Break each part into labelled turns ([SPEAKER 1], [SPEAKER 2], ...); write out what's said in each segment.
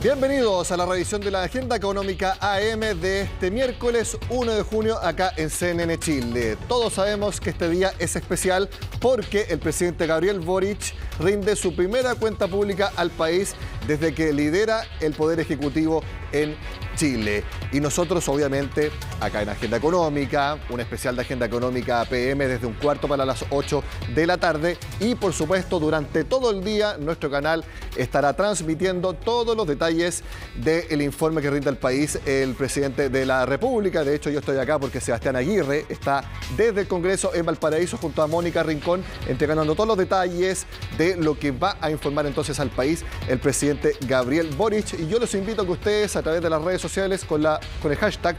[SPEAKER 1] Bienvenidos a la revisión de la Agenda Económica AM de este miércoles 1 de junio acá en CNN Chile. Todos sabemos que este día es especial porque el presidente Gabriel Boric rinde su primera cuenta pública al país desde que lidera el Poder Ejecutivo en Chile. Y nosotros, obviamente, acá en Agenda Económica, un especial de Agenda Económica PM desde 1:15 para las 8 de la tarde. Y, por supuesto, durante todo el día, nuestro canal estará transmitiendo todos los detalles del informe que rinde al país el presidente de la República. De hecho, yo estoy acá porque Sebastián Aguirre está desde el Congreso en Valparaíso junto a Mónica Rincón, entregando todos los detalles de lo que va a informar entonces al país el presidente Gabriel Boric. Y yo los invito a que ustedes, a través de las redes sociales, con el hashtag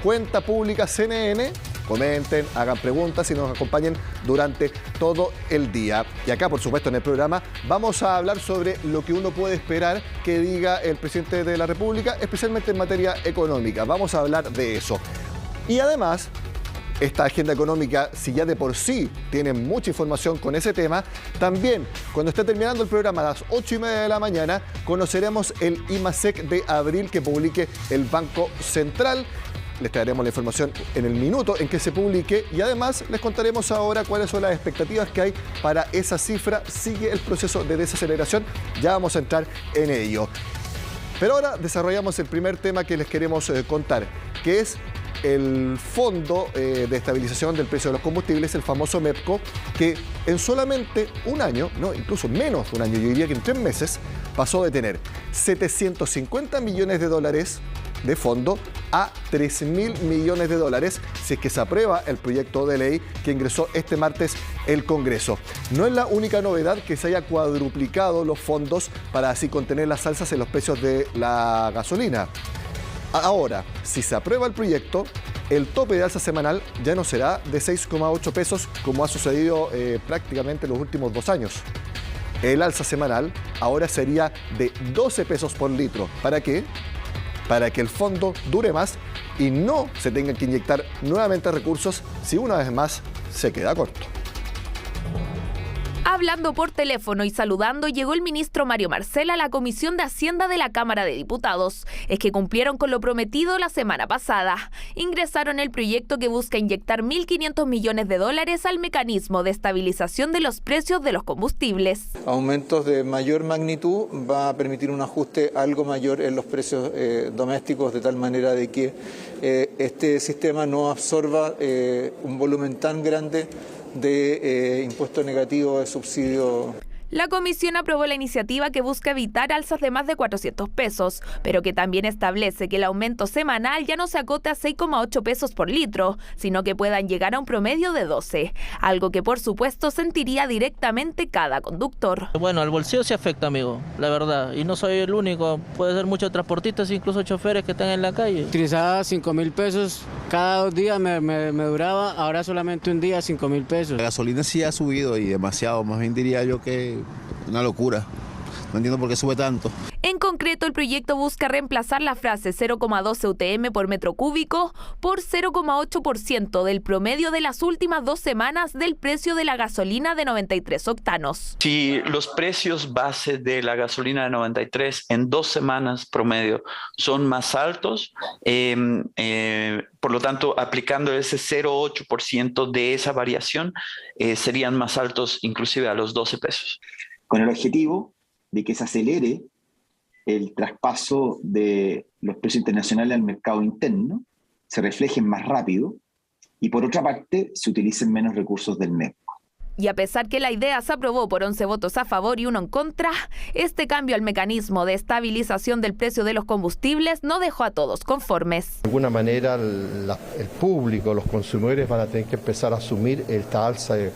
[SPEAKER 1] Cuenta Pública CNN, comenten, hagan preguntas y nos acompañen durante todo el día. Y acá, por supuesto, en el programa vamos a hablar sobre lo que uno puede esperar que diga el presidente de la República, especialmente en materia económica. Vamos a hablar de eso. Y además, esta agenda económica, si ya de por sí tiene mucha información con ese tema, también cuando esté terminando el programa a las 8:30 de la mañana, conoceremos el IMASEC de abril que publique el Banco Central. Les traeremos la información en el minuto en que se publique y además les contaremos ahora cuáles son las expectativas que hay para esa cifra. Sigue el proceso de desaceleración, ya vamos a entrar en ello. Pero ahora desarrollamos el primer tema que les queremos contar, que es el Fondo de Estabilización del Precio de los Combustibles, el famoso MEPCO, que en solamente un año, no, incluso menos de un año, yo diría que en 3 meses, pasó de tener 750 millones de dólares de fondo a 3.000 millones de dólares, si es que se aprueba el proyecto de ley que ingresó este martes el Congreso. No es la única novedad que se haya cuadruplicado los fondos para así contener las alzas en los precios de la gasolina. Ahora, si se aprueba el proyecto, el tope de alza semanal ya no será de 6,8 pesos como ha sucedido prácticamente en los últimos 2 años. El alza semanal ahora sería de 12 pesos por litro. ¿Para qué? Para que el fondo dure más y no se tengan que inyectar nuevamente recursos si una vez más se queda corto.
[SPEAKER 2] Hablando por teléfono y saludando, llegó el ministro Mario Marcel a la Comisión de Hacienda de la Cámara de Diputados. Es que cumplieron con lo prometido la semana pasada. Ingresaron el proyecto que busca inyectar 1.500 millones de dólares al mecanismo de estabilización de los precios de los combustibles.
[SPEAKER 3] Aumentos de mayor magnitud va a permitir un ajuste algo mayor en los precios domésticos, de tal manera de que este sistema no absorba un volumen tan grande de impuesto negativo de subsidio.
[SPEAKER 2] La comisión aprobó la iniciativa que busca evitar alzas de más de 400 pesos, pero que también establece que el aumento semanal ya no se acote a 6,8 pesos por litro, sino que puedan llegar a un promedio de 12, algo que por supuesto sentiría directamente cada conductor.
[SPEAKER 4] Bueno, al bolsillo se afecta, amigo, la verdad, y no soy el único, puede ser muchos transportistas, incluso choferes que están en la calle.
[SPEAKER 5] Utilizaba 5.000 pesos, cada 2 días me duraba, ahora solamente un día 5.000 pesos.
[SPEAKER 6] La gasolina sí ha subido y demasiado, más bien diría yo que una locura. No entiendo por qué sube tanto.
[SPEAKER 2] En concreto, el proyecto busca reemplazar la frase 0,12 UTM por metro cúbico por 0,8% del promedio de las últimas 2 semanas del precio de la gasolina de 93 octanos.
[SPEAKER 7] Si los precios base de la gasolina de 93 en 2 semanas promedio son más altos, por lo tanto, aplicando ese 0,8% de esa variación, serían más altos inclusive a los 12 pesos.
[SPEAKER 8] Con el objetivo de que se acelere el traspaso de los precios internacionales al mercado interno, se reflejen más rápido y por otra parte se utilicen menos recursos del MEPCO.
[SPEAKER 2] Y a pesar que la idea se aprobó por 11 votos a favor y 1 en contra, este cambio al mecanismo de estabilización del precio de los combustibles no dejó a todos conformes.
[SPEAKER 9] De alguna manera el público, los consumidores van a tener que empezar a asumir esta alza del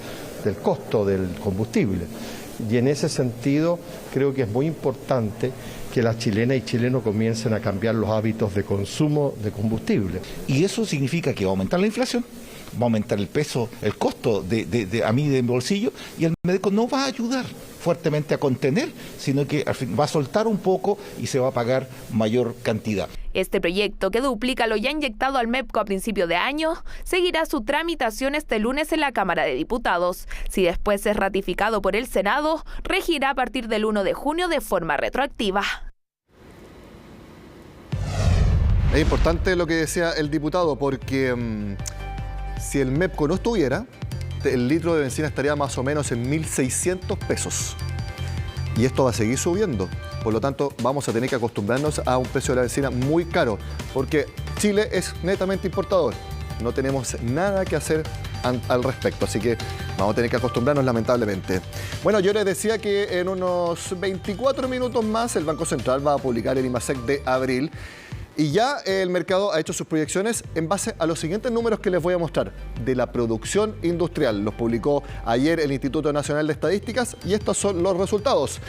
[SPEAKER 9] costo del combustible. Y en ese sentido creo que es muy importante que las chilenas y chilenos comiencen a cambiar los hábitos de consumo de combustible.
[SPEAKER 10] Y eso significa que va a aumentar la inflación, va a aumentar el peso, el costo a mí de mi bolsillo, y el médico no va a ayudar fuertemente a contener, sino que al fin va a soltar un poco y se va a pagar mayor cantidad.
[SPEAKER 2] Este proyecto, que duplica lo ya inyectado al MEPCO a principio de año, seguirá su tramitación este lunes en la Cámara de Diputados. Si después es ratificado por el Senado, regirá a partir del 1 de junio de forma retroactiva.
[SPEAKER 1] Es importante lo que decía el diputado porque si el MEPCO no estuviera, el litro de bencina estaría más o menos en 1.600 pesos. Y esto va a seguir subiendo. Por lo tanto, vamos a tener que acostumbrarnos a un precio de la bencina muy caro, porque Chile es netamente importador. No tenemos nada que hacer al respecto, así que vamos a tener que acostumbrarnos lamentablemente. Bueno, yo les decía que en unos 24 minutos más el Banco Central va a publicar el IMASEC de abril. Y ya el mercado ha hecho sus proyecciones en base a los siguientes números que les voy a mostrar de la producción industrial. Los publicó ayer el Instituto Nacional de Estadísticas y estos son los resultados.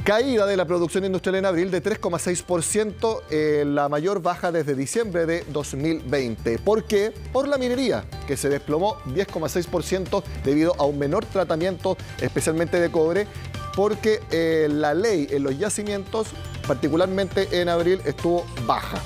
[SPEAKER 1] Caída de la producción industrial en abril de 3,6%, la mayor baja desde diciembre de 2020. ¿Por qué? Por la minería, que se desplomó 10,6% debido a un menor tratamiento, especialmente de cobre, porque la ley en los yacimientos, particularmente en abril, estuvo baja.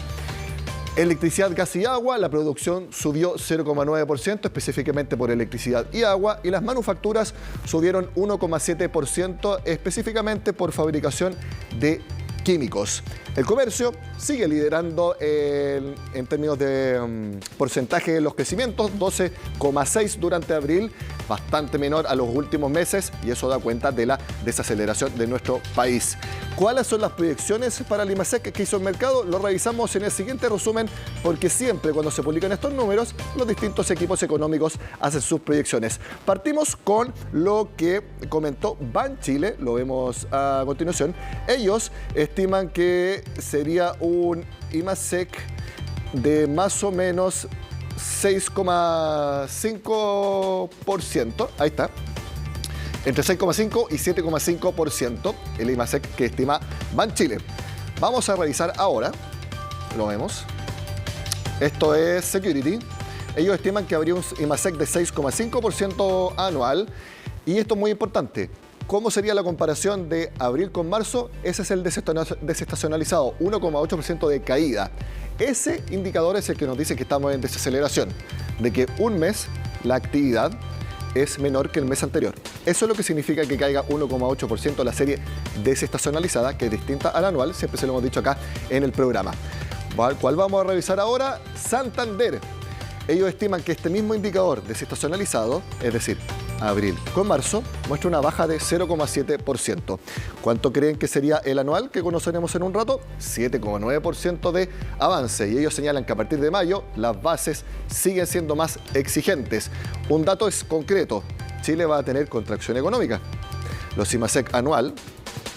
[SPEAKER 1] Electricidad, gas y agua, la producción subió 0,9%, específicamente por electricidad y agua, y las manufacturas subieron 1,7%, específicamente por fabricación de químicos. El comercio sigue liderando en términos de porcentaje de los crecimientos, 12,6% durante abril, bastante menor a los últimos meses, y eso da cuenta de la desaceleración de nuestro país. ¿Cuáles son las proyecciones para el IMASEC que hizo el mercado? Lo revisamos en el siguiente resumen, porque siempre cuando se publican estos números, los distintos equipos económicos hacen sus proyecciones. Partimos con lo que comentó Banchile, lo vemos a continuación. Ellos estiman que sería un IMASEC de más o menos 6,5%. Ahí está. Entre 6,5 y 7,5% el IMASEC que estima Banchile. Vamos a revisar ahora. Lo vemos. Esto es Security. Ellos estiman que habría un IMASEC de 6,5% anual. Y esto es muy importante. ¿Cómo sería la comparación de abril con marzo? Ese es el desestacionalizado, 1,8% de caída. Ese indicador es el que nos dice que estamos en desaceleración, de que un mes la actividad es menor que el mes anterior. Eso es lo que significa que caiga 1,8% la serie desestacionalizada, que es distinta al anual, siempre se lo hemos dicho acá en el programa. ¿Cuál vamos a revisar ahora? Santander. Ellos estiman que este mismo indicador desestacionalizado, es decir, abril con marzo, muestra una baja de 0,7%. ¿Cuánto creen que sería el anual que conoceremos en un rato? 7,9% de avance. Y ellos señalan que a partir de mayo las bases siguen siendo más exigentes. Un dato es concreto. Chile va a tener contracción económica. Los IMASEC anual,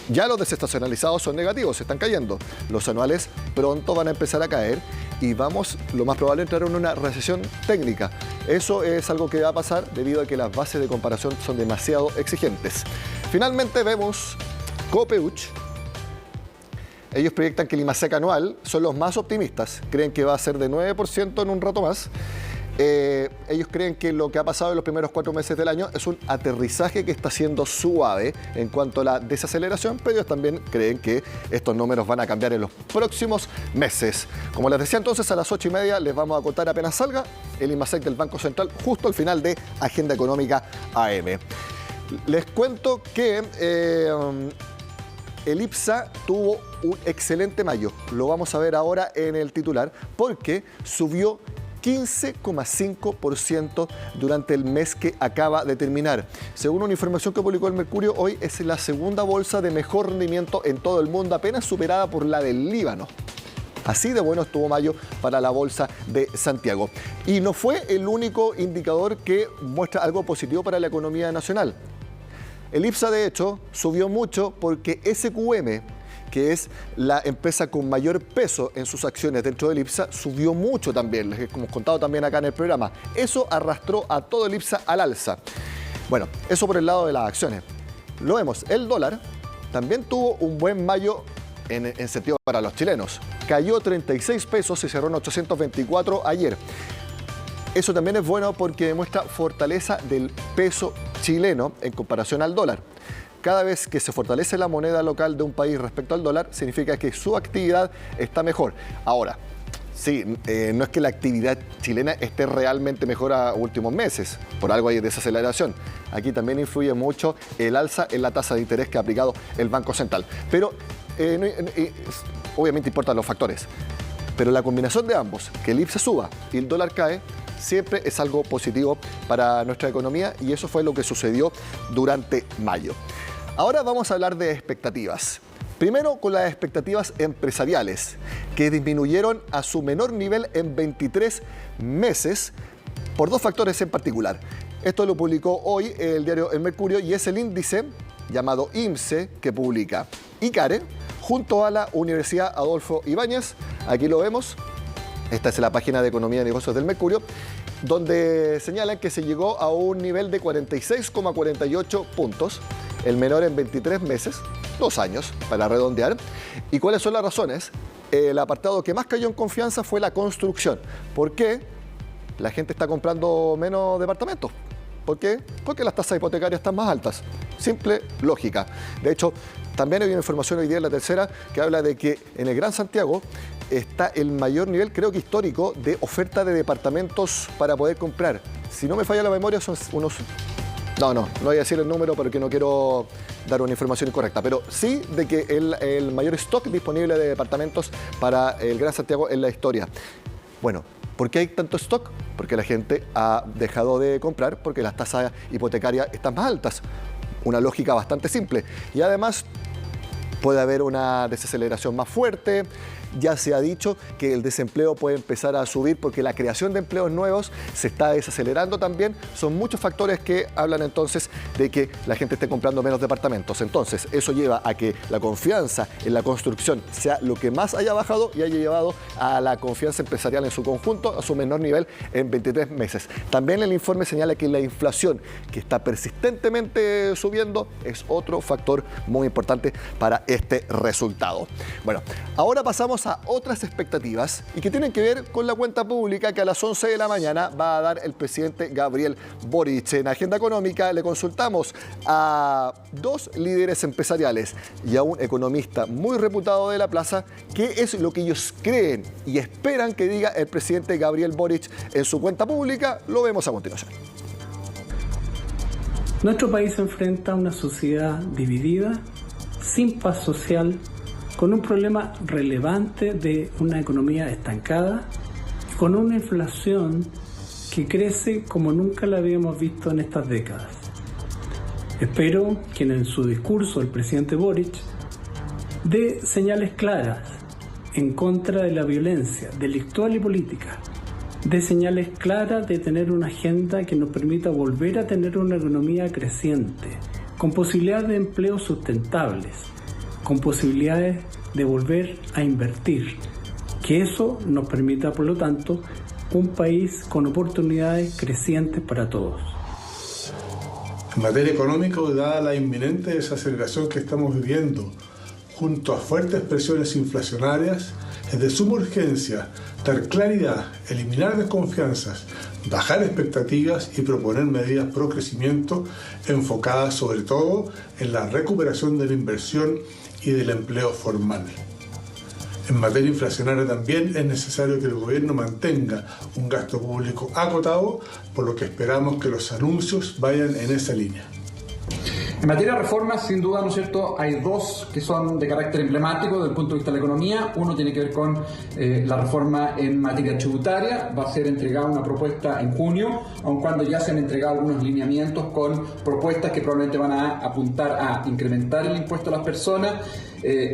[SPEAKER 1] ya los desestacionalizados son negativos, se están cayendo. Los anuales pronto van a empezar a caer y vamos, lo más probable, a entrar en una recesión técnica. Eso es algo que va a pasar debido a que las bases de comparación son demasiado exigentes. Finalmente vemos Copeuch. Ellos proyectan que el IMASEC anual son los más optimistas. Creen que va a ser de 9% en un rato más. Ellos creen que lo que ha pasado en los primeros 4 meses del año es un aterrizaje que está siendo suave en cuanto a la desaceleración, pero ellos también creen que estos números van a cambiar en los próximos meses. Como les decía entonces, a las 8:30 les vamos a contar apenas salga el IMASEC del Banco Central, justo al final de Agenda Económica AM. Les cuento que el IPSA tuvo un excelente mayo. Lo vamos a ver ahora en el titular, porque subió 15,5% durante el mes que acaba de terminar. Según una información que publicó el Mercurio, hoy es la segunda bolsa de mejor rendimiento en todo el mundo, apenas superada por la del Líbano. Así de bueno estuvo mayo para la bolsa de Santiago. Y no fue el único indicador que muestra algo positivo para la economía nacional. El IPSA, de hecho, subió mucho porque SQM, que es la empresa con mayor peso en sus acciones dentro del IPSA, subió mucho también, les hemos contado también acá en el programa. Eso arrastró a todo el IPSA al alza. Bueno, eso por el lado de las acciones. Lo vemos, el dólar también tuvo un buen mayo en sentido para los chilenos. Cayó 36 pesos y cerró en 824 ayer. Eso también es bueno porque demuestra fortaleza del peso chileno en comparación al dólar. Cada vez que se fortalece la moneda local de un país respecto al dólar, significa que su actividad está mejor. Ahora, sí, no es que la actividad chilena esté realmente mejor a últimos meses, por algo hay desaceleración. Aquí también influye mucho el alza en la tasa de interés que ha aplicado el Banco Central. Pero obviamente importan los factores. Pero la combinación de ambos, que el IPSA suba y el dólar cae, siempre es algo positivo para nuestra economía y eso fue lo que sucedió durante mayo. Ahora vamos a hablar de expectativas. Primero con las expectativas empresariales, que disminuyeron a su menor nivel en 23 meses por dos factores en particular. Esto lo publicó hoy el diario El Mercurio y es el índice llamado IMSE que publica ICARE junto a la Universidad Adolfo Ibáñez. Aquí lo vemos. Esta es la página de Economía y Negocios del Mercurio, donde señalan que se llegó a un nivel de 46,48 puntos, el menor en 23 meses, 2 años, para redondear. ¿Y cuáles son las razones? El apartado que más cayó en confianza fue la construcción. ¿Por qué? La gente está comprando menos departamentos. ¿Por qué? Porque las tasas hipotecarias están más altas. Simple lógica. De hecho, también hay una información hoy día en La Tercera que habla de que en el Gran Santiago está el mayor nivel, creo que histórico, de oferta de departamentos para poder comprar. Si no me falla la memoria, son unos... No voy a decir el número porque no quiero dar una información incorrecta, pero sí de que el mayor stock disponible de departamentos para el Gran Santiago en la historia. Bueno, ¿por qué hay tanto stock? Porque la gente ha dejado de comprar porque las tasas hipotecarias están más altas. Una lógica bastante simple. Y además puede haber una desaceleración más fuerte. Ya se ha dicho que el desempleo puede empezar a subir porque la creación de empleos nuevos se está desacelerando también. Son muchos factores que hablan entonces de que la gente esté comprando menos departamentos. Entonces, eso lleva a que la confianza en la construcción sea lo que más haya bajado y haya llevado a la confianza empresarial en su conjunto a su menor nivel en 23 meses. También el informe señala que la inflación, que está persistentemente subiendo, es otro factor muy importante para este resultado. Bueno, ahora pasamos a otras expectativas y que tienen que ver con la cuenta pública que a las 11 de la mañana va a dar el presidente Gabriel Boric. En Agenda Económica le consultamos a dos líderes empresariales y a un economista muy reputado de la plaza qué es lo que ellos creen y esperan que diga el presidente Gabriel Boric en su cuenta pública. Lo vemos a continuación.
[SPEAKER 11] Nuestro país se enfrenta a una sociedad dividida, sin paz social, con un problema relevante de una economía estancada, con una inflación que crece como nunca la habíamos visto en estas décadas. Espero que en su discurso el presidente Boric dé señales claras en contra de la violencia delictual y política, dé señales claras de tener una agenda que nos permita volver a tener una economía creciente, con posibilidades de empleos sustentables, con posibilidades de volver a invertir, que eso nos permita, por lo tanto, un país con oportunidades crecientes para todos.
[SPEAKER 12] En materia económica, dada la inminente desaceleración que estamos viviendo, junto a fuertes presiones inflacionarias, es de suma urgencia dar claridad, eliminar desconfianzas, bajar expectativas y proponer medidas pro crecimiento enfocadas sobre todo en la recuperación de la inversión y del empleo formal. En materia inflacionaria también es necesario que el gobierno mantenga un gasto público acotado, por lo que esperamos que los anuncios vayan en esa línea.
[SPEAKER 13] En materia de reformas, sin duda, ¿no es cierto?, hay dos que son de carácter emblemático desde el punto de vista de la economía. Uno tiene que ver con la reforma en materia tributaria. Va a ser entregada una propuesta en junio, aun cuando ya se han entregado algunos lineamientos con propuestas que probablemente van a apuntar a incrementar el impuesto a las personas,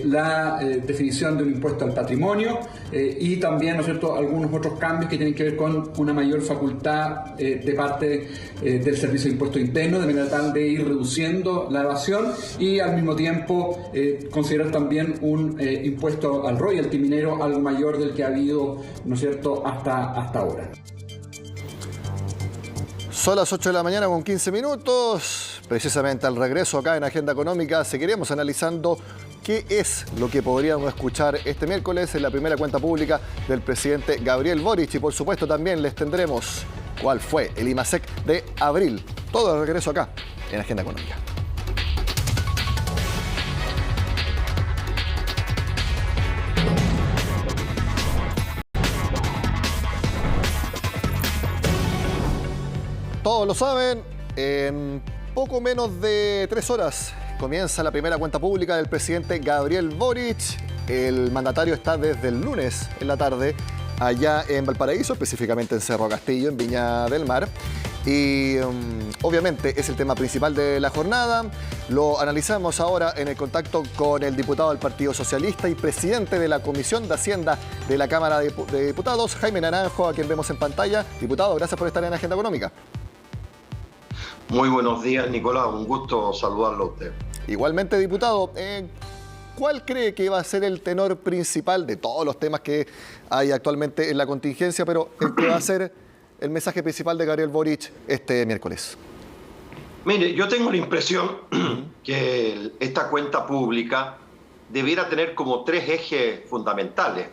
[SPEAKER 13] la definición de un impuesto al patrimonio y también, ¿no es cierto?, algunos otros cambios que tienen que ver con una mayor facultad de parte del Servicio de Impuestos Internos, de manera tal de ir reduciendo la evasión y al mismo tiempo considerar también un impuesto al royalty minero algo mayor del que ha habido, ¿no es cierto?, hasta ahora.
[SPEAKER 1] Son las 8 de la mañana con 15 minutos. Precisamente al regreso acá en Agenda Económica seguiremos analizando qué es lo que podríamos escuchar este miércoles en la primera cuenta pública del presidente Gabriel Boric y por supuesto también les tendremos cuál fue el IMASEC de abril. Todo el regreso acá en Agenda Económica. Todos lo saben, en poco menos de 3 horas comienza la primera cuenta pública del presidente Gabriel Boric. El mandatario está desde el lunes en la tarde allá en Valparaíso, específicamente en Cerro Castillo, en Viña del Mar. Y obviamente es el tema principal de la jornada. Lo analizamos ahora en el contacto con el diputado del Partido Socialista y presidente de la Comisión de Hacienda de la Cámara de Diputados, Jaime Naranjo, a quien vemos en pantalla. Diputado, gracias por estar en Agenda Económica.
[SPEAKER 14] Muy buenos días, Nicolás. Un gusto saludarlo a usted.
[SPEAKER 1] Igualmente, diputado. ¿Cuál cree que va a ser el tenor principal de todos los temas que hay actualmente en la contingencia, pero el que va a ser el mensaje principal de Gabriel Boric este miércoles?
[SPEAKER 14] Mire, yo tengo la impresión que esta cuenta pública debiera tener como 3 ejes fundamentales.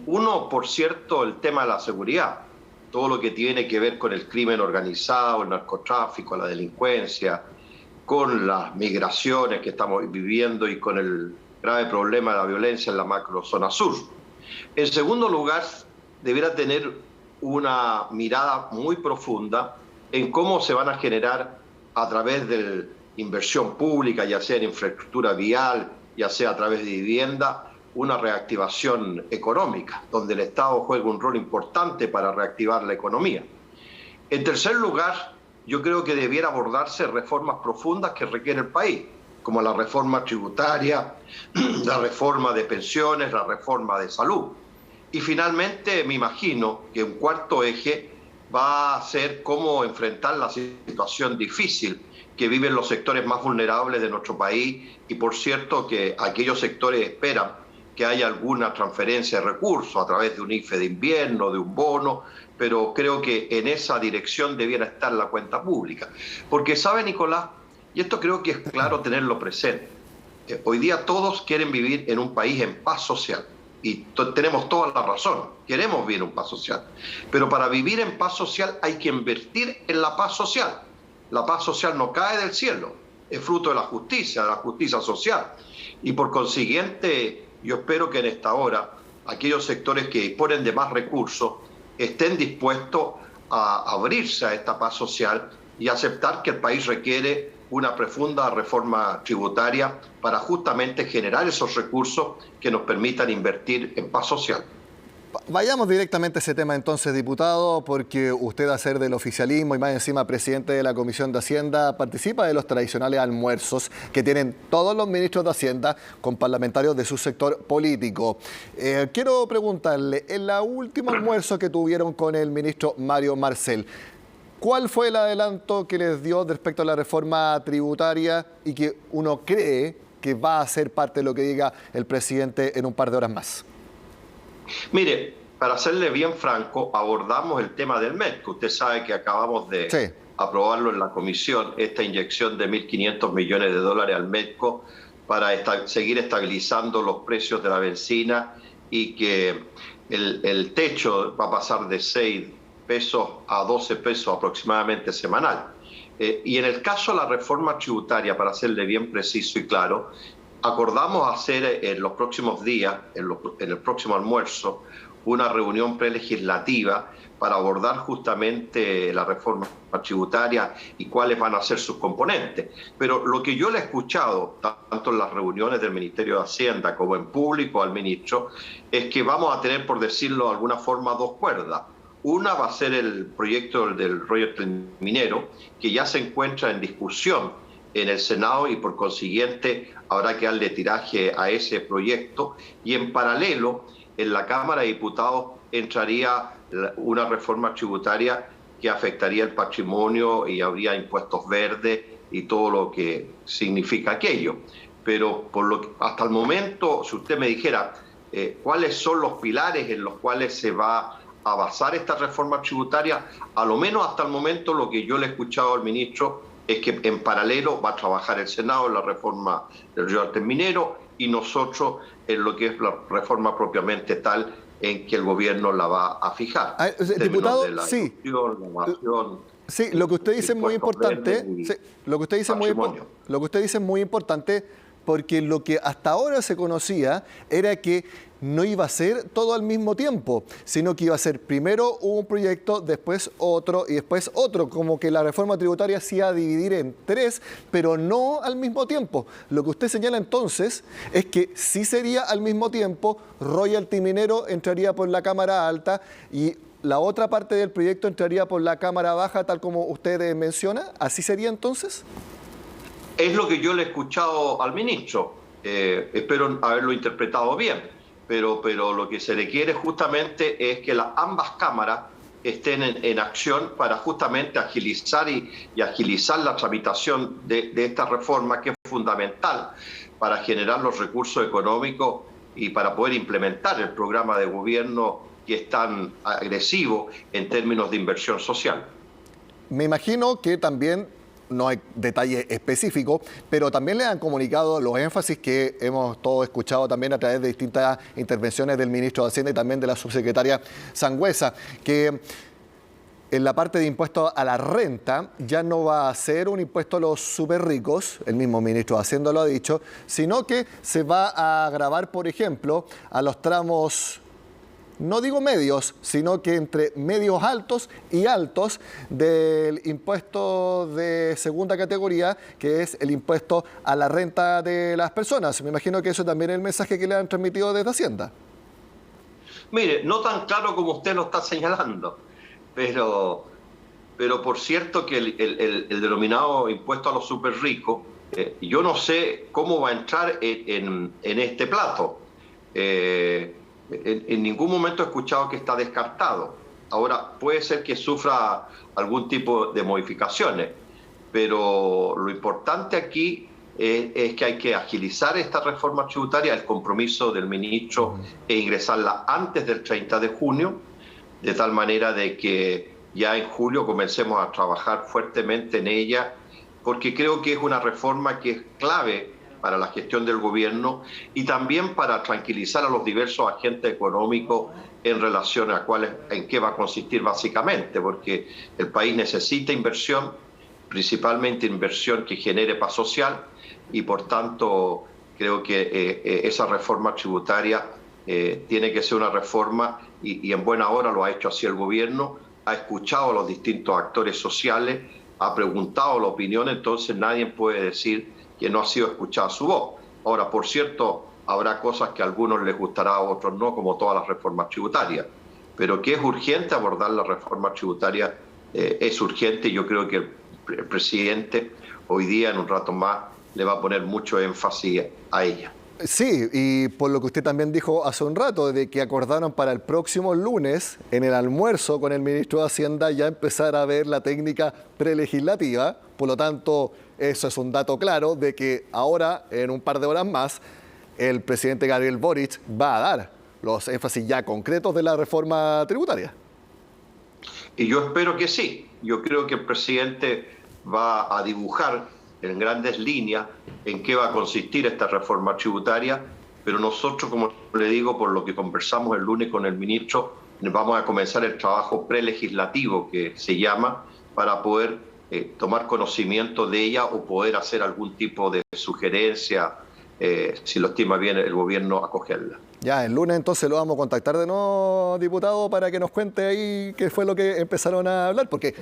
[SPEAKER 14] Uno, por cierto, el tema de la seguridad. Todo lo que tiene que ver con el crimen organizado, el narcotráfico, la delincuencia, con las migraciones que estamos viviendo y con el grave problema de la violencia en la macrozona sur. En segundo lugar, debiera tener una mirada muy profunda en cómo se van a generar a través de inversión pública, ya sea en infraestructura vial, ya sea a través de vivienda, una reactivación económica, donde el Estado juega un rol importante para reactivar la economía. En tercer lugar, yo creo que debiera abordarse reformas profundas que requiere el país, como la reforma tributaria, la reforma de pensiones, la reforma de salud. Y finalmente me imagino que un cuarto eje va a ser cómo enfrentar la situación difícil que viven los sectores más vulnerables de nuestro país y por cierto que aquellos sectores esperan que haya alguna transferencia de recursos a través de un IFE de invierno, de un bono, pero creo que en esa dirección debiera estar la cuenta pública. Porque sabe, Nicolás, y esto creo que es claro tenerlo presente, hoy día todos quieren vivir en un país en paz social. Y tenemos toda la razón, queremos vivir en paz social. Pero para vivir en paz social hay que invertir en la paz social. La paz social no cae del cielo, es fruto de la justicia social. Y por consiguiente, yo espero que en esta hora aquellos sectores que disponen de más recursos estén dispuestos a abrirse a esta paz social y aceptar que el país requiere una profunda reforma tributaria para justamente generar esos recursos que nos permitan invertir en paz social.
[SPEAKER 1] Vayamos directamente a ese tema entonces, diputado, porque usted, a ser del oficialismo y más encima presidente de la Comisión de Hacienda, participa de los tradicionales almuerzos que tienen todos los ministros de Hacienda con parlamentarios de su sector político. Quiero preguntarle, en el último almuerzo que tuvieron con el ministro Mario Marcel, ¿cuál fue el adelanto que les dio respecto a la reforma tributaria y que uno cree que va a ser parte de lo que diga el presidente en un par de horas más?
[SPEAKER 14] Mire, para serle bien franco, abordamos el tema del MEDCO. Usted sabe que acabamos de aprobarlo en la comisión, esta inyección de 1.500 millones de dólares al MEDCO para seguir estabilizando los precios de la benzina y que el techo va a pasar de 6 pesos a 12 pesos aproximadamente semanal. Y en el caso de la reforma tributaria, para serle bien preciso y claro, acordamos hacer en los próximos días, en el próximo almuerzo, una reunión prelegislativa para abordar justamente la reforma tributaria y cuáles van a ser sus componentes. Pero lo que yo le he escuchado, tanto en las reuniones del Ministerio de Hacienda como en público al ministro, es que vamos a tener, por decirlo de alguna forma, 2 cuerdas. Una va a ser el proyecto del royalty minero, que ya se encuentra en discusión en el Senado y por consiguiente habrá que darle tiraje a ese proyecto. Y en paralelo, en la Cámara de Diputados entraría una reforma tributaria que afectaría el patrimonio y habría impuestos verdes y todo lo que significa aquello. Pero hasta el momento, si usted me dijera cuáles son los pilares en los cuales se va a basar esta reforma tributaria, a lo menos hasta el momento lo que yo le he escuchado al ministro es que en paralelo va a trabajar el Senado en la reforma del royalty minero y nosotros en lo que es la reforma propiamente tal en que el gobierno la va a fijar.
[SPEAKER 1] Diputado,
[SPEAKER 14] sí.
[SPEAKER 1] Sí, lo que usted dice es muy importante. Lo que usted dice es muy importante, porque lo que hasta ahora se conocía era que no iba a ser todo al mismo tiempo, sino que iba a ser primero un proyecto, después otro y después otro, como que la reforma tributaria se iba a dividir en 3, pero no al mismo tiempo. Lo que usted señala entonces es que sí sería al mismo tiempo, royalty minero entraría por la Cámara Alta y la otra parte del proyecto entraría por la Cámara Baja, tal como usted menciona. ¿Así sería entonces?
[SPEAKER 14] Es lo que yo le he escuchado al ministro. Espero haberlo interpretado bien. Pero lo que se requiere justamente es que ambas cámaras estén en acción para justamente agilizar y agilizar la tramitación de esta reforma, que es fundamental para generar los recursos económicos y para poder implementar el programa de gobierno que es tan agresivo en términos de inversión social.
[SPEAKER 1] Me imagino que también, no hay detalle específico, pero también le han comunicado los énfasis que hemos todos escuchado también a través de distintas intervenciones del ministro de Hacienda y también de la subsecretaria Sangüesa, que en la parte de impuestos a la renta ya no va a ser un impuesto a los súper ricos, el mismo ministro de Hacienda lo ha dicho, sino que se va a gravar, por ejemplo, a los tramos, no digo medios, sino que entre medios altos y altos del impuesto de segunda categoría, que es el impuesto a la renta de las personas. Me imagino que eso también es el mensaje que le han transmitido desde Hacienda.
[SPEAKER 14] Mire, no tan claro como usted lo está señalando, pero por cierto que el denominado impuesto a los súper ricos, yo no sé cómo va a entrar en este plato. En ningún momento he escuchado que está descartado. Ahora, puede ser que sufra algún tipo de modificaciones, pero lo importante aquí es que hay que agilizar esta reforma tributaria, el compromiso del ministro e ingresarla antes del 30 de junio, de tal manera de que ya en julio comencemos a trabajar fuertemente en ella, porque creo que es una reforma que es clave para la gestión del gobierno y también para tranquilizar a los diversos agentes económicos en relación a en qué va a consistir básicamente, porque el país necesita inversión, principalmente inversión que genere paz social, y por tanto creo que esa reforma tributaria tiene que ser una reforma, y en buena hora lo ha hecho así el gobierno, ha escuchado a los distintos actores sociales, ha preguntado la opinión, entonces nadie puede decir que no ha sido escuchada su voz. Ahora, por cierto, habrá cosas que a algunos les gustará, a otros no, como todas las reformas tributarias. Pero que es urgente abordar la reforma tributaria, es urgente, y yo creo que el presidente hoy día, en un rato más, le va a poner mucho énfasis a ella.
[SPEAKER 1] Sí, y por lo que usted también dijo hace un rato, de que acordaron para el próximo lunes, en el almuerzo con el ministro de Hacienda, ya empezar a ver la técnica prelegislativa. Por lo tanto, eso es un dato claro de que ahora, en un par de horas más, el presidente Gabriel Boric va a dar los énfasis ya concretos de la reforma tributaria.
[SPEAKER 14] Y yo espero que sí. Yo creo que el presidente va a dibujar en grandes líneas en qué va a consistir esta reforma tributaria, pero nosotros, como le digo, por lo que conversamos el lunes con el ministro, vamos a comenzar el trabajo prelegislativo, que se llama, para poder tomar conocimiento de ella o poder hacer algún tipo de sugerencia, si lo estima bien el gobierno, acogerla.
[SPEAKER 1] Ya, el lunes entonces lo vamos a contactar de nuevo, diputado, para que nos cuente ahí qué fue lo que empezaron a hablar, porque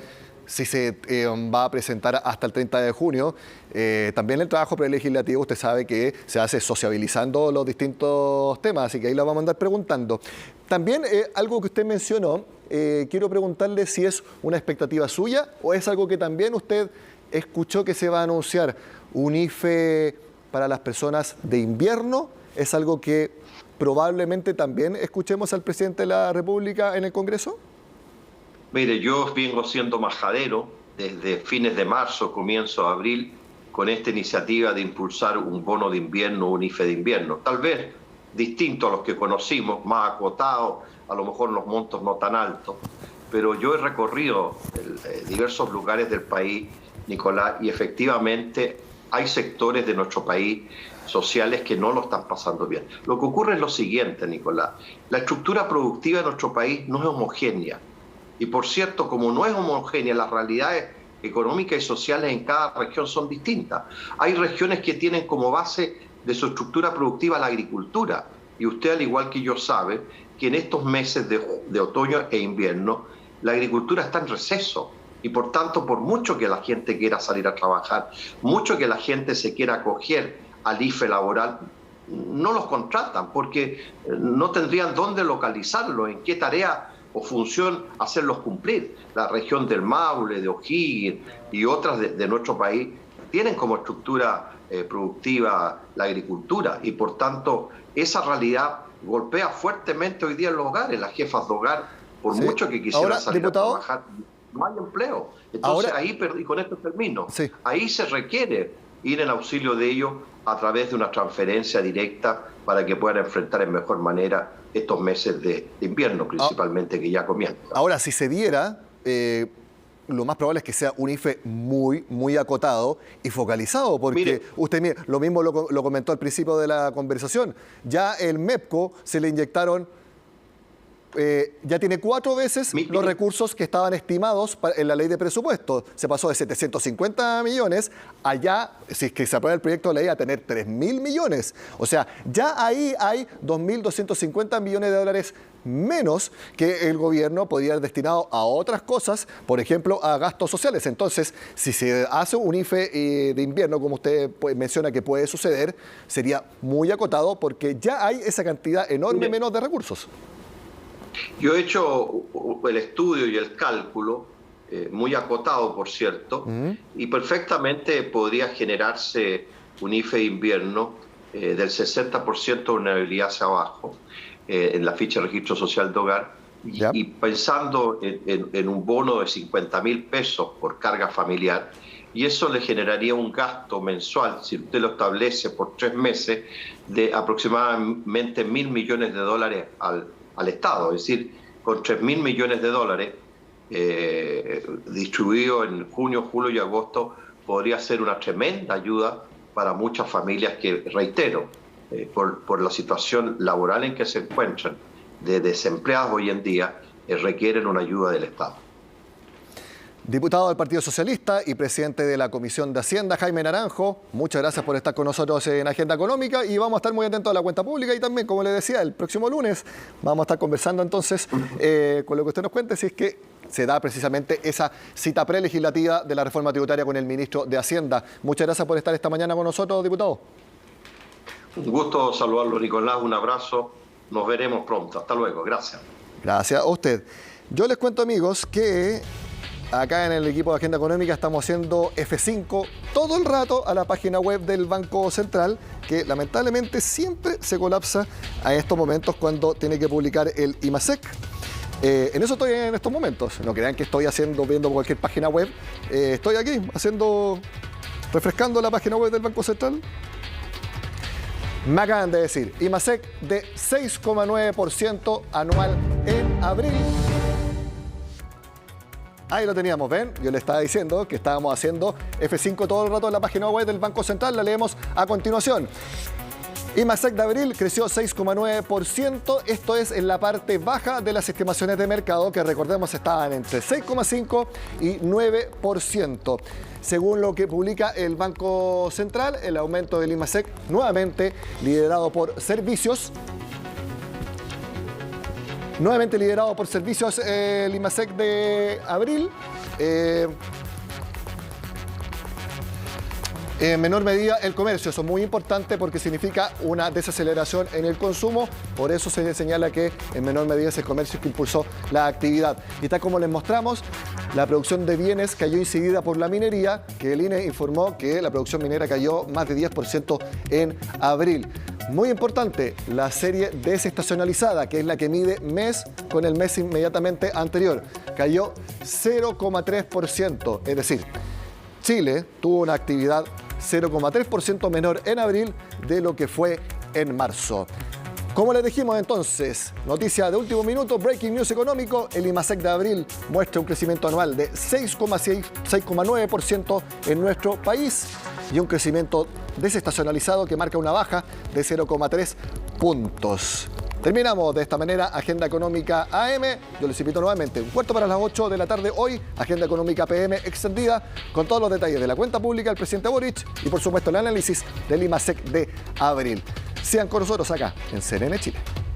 [SPEAKER 1] si se va a presentar hasta el 30 de junio, también el trabajo prelegislativo, usted sabe que se hace sociabilizando los distintos temas, así que ahí lo vamos a andar preguntando. También algo que usted mencionó, quiero preguntarle si es una expectativa suya o es algo que también usted escuchó que se va a anunciar, un IFE para las personas de invierno. ¿Es algo que probablemente también escuchemos al presidente de la República en el Congreso?
[SPEAKER 14] Mire, yo vengo siendo majadero desde fines de marzo, comienzo de abril, con esta iniciativa de impulsar un bono de invierno, un IFE de invierno. Tal vez distinto a los que conocimos, más acotado, a lo mejor los montos no tan altos, pero yo he recorrido diversos lugares del país, Nicolás, y efectivamente hay sectores de nuestro país sociales que no lo están pasando bien. Lo que ocurre es lo siguiente, Nicolás, la estructura productiva de nuestro país no es homogénea. Y por cierto, como no es homogénea, las realidades económicas y sociales en cada región son distintas. Hay regiones que tienen como base de su estructura productiva la agricultura, y usted al igual que yo sabe que en estos meses de otoño e invierno la agricultura está en receso, y por tanto, por mucho que la gente quiera salir a trabajar, mucho que la gente se quiera acoger al IFE laboral, no los contratan porque no tendrían dónde localizarlo, en qué tarea o función hacerlos cumplir. La región del Maule, de O'Higgins y otras de nuestro país tienen como estructura productiva la agricultura, y por tanto esa realidad golpea fuertemente hoy día en los hogares. Las jefas de hogar, por mucho que quisieran salir a trabajar, no hay empleo. Entonces ahí, y con esto termino, ahí se requiere ir en auxilio de ellos a través de una transferencia directa para que puedan enfrentar en mejor manera estos meses de invierno, principalmente, que ya comienzan.
[SPEAKER 1] Ahora, si se diera, lo más probable es que sea un IFE muy acotado y focalizado, porque mire, usted mire, lo mismo lo comentó al principio de la conversación. Ya el MEPCO se le inyectaron, ya tiene 4 veces los recursos que estaban estimados en la ley de presupuesto. Se pasó de 750 millones allá, si es que se aprueba el proyecto de ley, a tener 3.000 millones. O sea, ya ahí hay 2.250 millones de dólares menos que el gobierno podría haber destinado a otras cosas, por ejemplo, a gastos sociales. Entonces, si se hace un IFE de invierno, como usted menciona que puede suceder, sería muy acotado porque ya hay esa cantidad enorme menos de recursos.
[SPEAKER 14] Yo he hecho el estudio y el cálculo, muy acotado, por cierto, y perfectamente podría generarse un IFE de invierno del 60% de vulnerabilidad hacia abajo en la ficha de registro social de hogar, y pensando en un bono de 50.000 pesos por carga familiar, y eso le generaría un gasto mensual, si usted lo establece por 3 meses, de aproximadamente 1.000 millones de dólares al Estado. Es decir, con 3.000 millones de dólares distribuidos en junio, julio y agosto, podría ser una tremenda ayuda para muchas familias que, reitero, por la situación laboral en que se encuentran, de desempleados hoy en día, requieren una ayuda del Estado.
[SPEAKER 1] Diputado del Partido Socialista y presidente de la Comisión de Hacienda, Jaime Naranjo, muchas gracias por estar con nosotros en Agenda Económica, y vamos a estar muy atentos a la cuenta pública, y también, como le decía, el próximo lunes vamos a estar conversando entonces con lo que usted nos cuente, si es que se da precisamente esa cita prelegislativa de la reforma tributaria con el ministro de Hacienda. Muchas gracias por estar esta mañana con nosotros, diputado.
[SPEAKER 14] Un gusto saludarlo, Nicolás, un abrazo, nos veremos pronto, hasta luego, gracias.
[SPEAKER 1] Gracias a usted. Yo les cuento, amigos, que acá en el equipo de Agenda Económica estamos haciendo F5 todo el rato a la página web del Banco Central, que lamentablemente siempre se colapsa a estos momentos cuando tiene que publicar el IMASEC. En eso estoy en estos momentos. No crean que estoy viendo cualquier página web. Estoy aquí refrescando la página web del Banco Central. Me acaban de decir, IMASEC de 6,9% anual en abril. Ahí lo teníamos, ¿ven? Yo le estaba diciendo que estábamos haciendo F5 todo el rato en la página web del Banco Central. La leemos a continuación. IMASEC de abril creció 6,9%. Esto es en la parte baja de las estimaciones de mercado, que recordemos estaban entre 6,5% y 9%. Según lo que publica el Banco Central, el aumento del IMASEC, nuevamente liderado por servicios. Nuevamente liderado por servicios, el IMASEC de abril. En menor medida el comercio. Eso es muy importante porque significa una desaceleración en el consumo. Por eso se señala que en menor medida es el comercio que impulsó la actividad. Y tal como les mostramos, la producción de bienes cayó incidida por la minería, que el INE informó que la producción minera cayó más de 10% en abril. Muy importante, la serie desestacionalizada, que es la que mide mes con el mes inmediatamente anterior, cayó 0,3%. Es decir, Chile tuvo una actividad 0,3% menor en abril de lo que fue en marzo. Como les dijimos entonces, noticia de último minuto, breaking news económico, el IMASEC de abril muestra un crecimiento anual de 6,9% en nuestro país y un crecimiento desestacionalizado que marca una baja de 0,3 puntos. Terminamos de esta manera Agenda Económica AM. Yo les invito nuevamente, 7:45 de la tarde hoy, Agenda Económica PM extendida, con todos los detalles de la cuenta pública del presidente Boric y por supuesto el análisis del IMASEC de abril. Sigan con nosotros acá en CNN Chile.